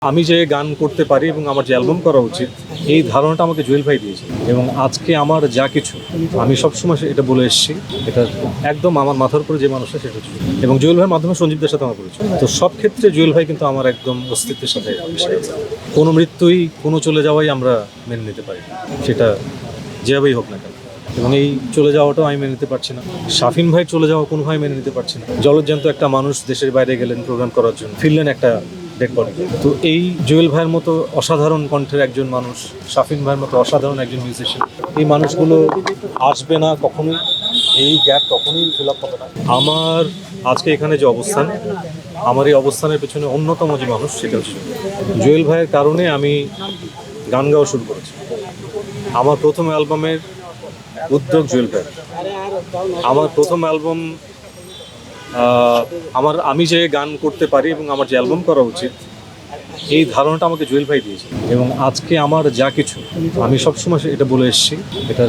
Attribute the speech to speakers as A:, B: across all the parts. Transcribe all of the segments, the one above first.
A: আমি যে গান করতে পারি এবং আমার যে অ্যালবাম করা উচিত এই ধারণাটা আমাকে জুয়েল ভাই দিয়েছে এবং আজকে আমার যা কিছু আমি সবসময় এটা বলে এসেছি, এটা একদম আমার মাথার উপরে যে মানুষটা সেটা হচ্ছে এবং জুয়েল ভাইয়ের মাধ্যমে সঞ্জীবদের সাথে আমার পরিচয়। তো সব ক্ষেত্রে জুয়েল ভাই কিন্তু আমার একদম অস্তিত্বের সাথে মিশে আছে। কোনো মৃত্যুই কোনো চলে যাওয়াই আমরা মেনে নিতে পারি, সেটা যেভাবেই হোক না কেন। এবং এই চলে যাওয়াটাও আমি মেনে নিতে পারছি না। শাফিন ভাই চলে যাওয়া কোনোভাবে মেনে নিতে পারছি না। জলজ্যান্ত একটা মানুষ দেশের বাইরে গেলেন প্রোগ্রাম করার জন্য, ফিরলেন একটা ডেড বডি। তো এই জুয়েল ভাইয়ের মতো অসাধারণ কণ্ঠের একজন মানুষ, শাফিন ভাইয়ের মতো অসাধারণ একজন মিউজিশিয়ান, এই মানুষগুলো আসবে না কখনোই, এই গ্যাপ কখনোই ফিল আপ হবে না। আমার আজকে এখানে যে অবস্থান, আমার এই অবস্থানের পেছনে অন্যতম যে মানুষ সেটা হচ্ছে জুয়েল ভাইয়ের কারণে আমি গান গাওয়া শুরু করেছি। আমার প্রথম অ্যালবামের উদ্যোগ জুয়েল ভাই। আমার প্রথম অ্যালবাম আমি যে গান করতে পারি এবং আমার যে অ্যালবাম করা উচিত এই ধারণাটা আমাকে জুয়েল ভাই দিয়েছে এবং আজকে আমার যা কিছু আমি সবসময় এটা বলে এসেছি, এটা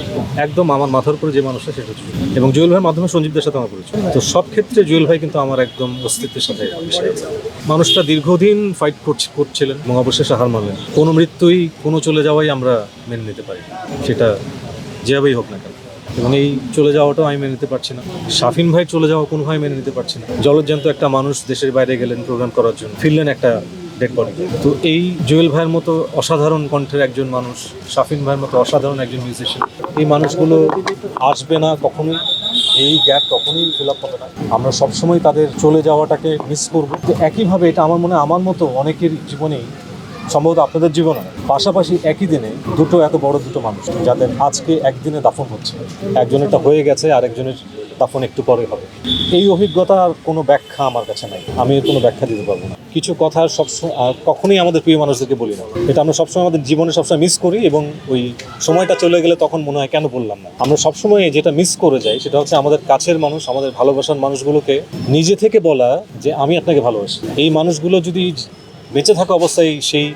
A: একদম আমার মাথার উপরে যে মানুষটা সেটা হচ্ছে এবং জুয়েল ভাইয়ের মাধ্যমে সঞ্জীবদের সাথে আমার পরিচয়। তো সব ক্ষেত্রে জুয়েল ভাই কিন্তু আমার একদম অস্তিত্বের সাথে মিশে আছে। মানুষটা দীর্ঘদিন ফাইট করছিলেন এবং অবশেষে হার মানলেন। কোনো মৃত্যুই কোনো চলে যাওয়াই আমরা মেনে নিতে পারি, সেটা যেভাবেই হোক না কেন। এবং এই চলে যাওয়াটাও আমি মেনে নিতে পারছি না। শাফিন ভাই চলে যাওয়া কোনোভাবে মেনে নিতে পারছি না। জলজ্যান্ত একটা মানুষ দেশের বাইরে গেলেন প্রোগ্রাম করার জন্য, ফিরলেন একটা ডেড বডি। তো এই জুয়েল ভাইয়ের মতো অসাধারণ কণ্ঠের একজন মানুষ, শাফিন ভাইয়ের মতো অসাধারণ একজন মিউজিশিয়ান, এই মানুষগুলো আসবে না কখনোই, এই গ্যাপ কখনোই ফিল আপ হবে না। আমরা সবসময় তাদের চলে যাওয়াটাকে মিস করবো। তো একইভাবে এটা আমার মনে হয় আমার মতো অনেকের জীবনেই, সম্ভবত আপনাদের জীবনে পাশাপাশি একই দিনে এত বড় দুটো মানুষ যাদের আজকে একদিনে দাফন হচ্ছে, একজনেরটা হয়ে গেছে আর একজনের দাফন একটু পরে হবে। এই অভিজ্ঞতার কোনো ব্যাখ্যা আমার কাছে নাই, আমি এর কোনো ব্যাখ্যা দিতে পারবো না। কিছু কথা কখনোই আমাদের প্রিয় মানুষদেরকে বলি না, এটা আমরা সবসময় আমাদের জীবনে সবসময় মিস করি এবং ওই সময়টা চলে গেলে তখন মনে হয় কেন বললাম না। আমরা সবসময় যেটা মিস করে যাই সেটা হচ্ছে আমাদের কাছের মানুষ, আমাদের ভালোবাসার মানুষগুলোকে নিজে থেকে বলা যে আমি আপনাকে ভালোবাসি। এই মানুষগুলো যদি বেঁচে থাকা অবস্থায় সেই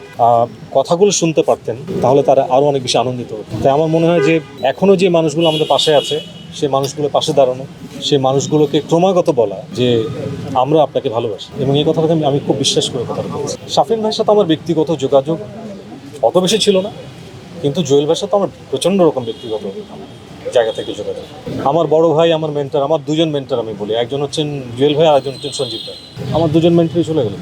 A: কথাগুলো শুনতে পারতেন তাহলে তারা আরও অনেক বেশি আনন্দিত হতো। তাই আমার মনে হয় যে এখনও যে মানুষগুলো আমাদের পাশে আছে, সেই মানুষগুলোর পাশে দাঁড়ানো, সেই মানুষগুলোকে ক্রমাগত বলা যে আমরা আপনাকে ভালোবাসি। এবং এই কথাটাকে আমি খুব বিশ্বাস করে কথাটা বলছি। শাফিন ভাইয়ের সাথে আমার ব্যক্তিগত যোগাযোগ অত বেশি ছিল না, কিন্তু জুয়েল ভাইয়ের সাথে আমার প্রচণ্ড রকম ব্যক্তিগত জায়গা থেকে যোগাযোগ। আমার বড় ভাই, আমার মেন্টর, আমার দুজন মেন্টর আমি বলি, একজন হচ্ছেন জুয়েল ভাই আর একজন হচ্ছেন সঞ্জীব ভাই। আমার দুজন মেন্টরই চলে গেল।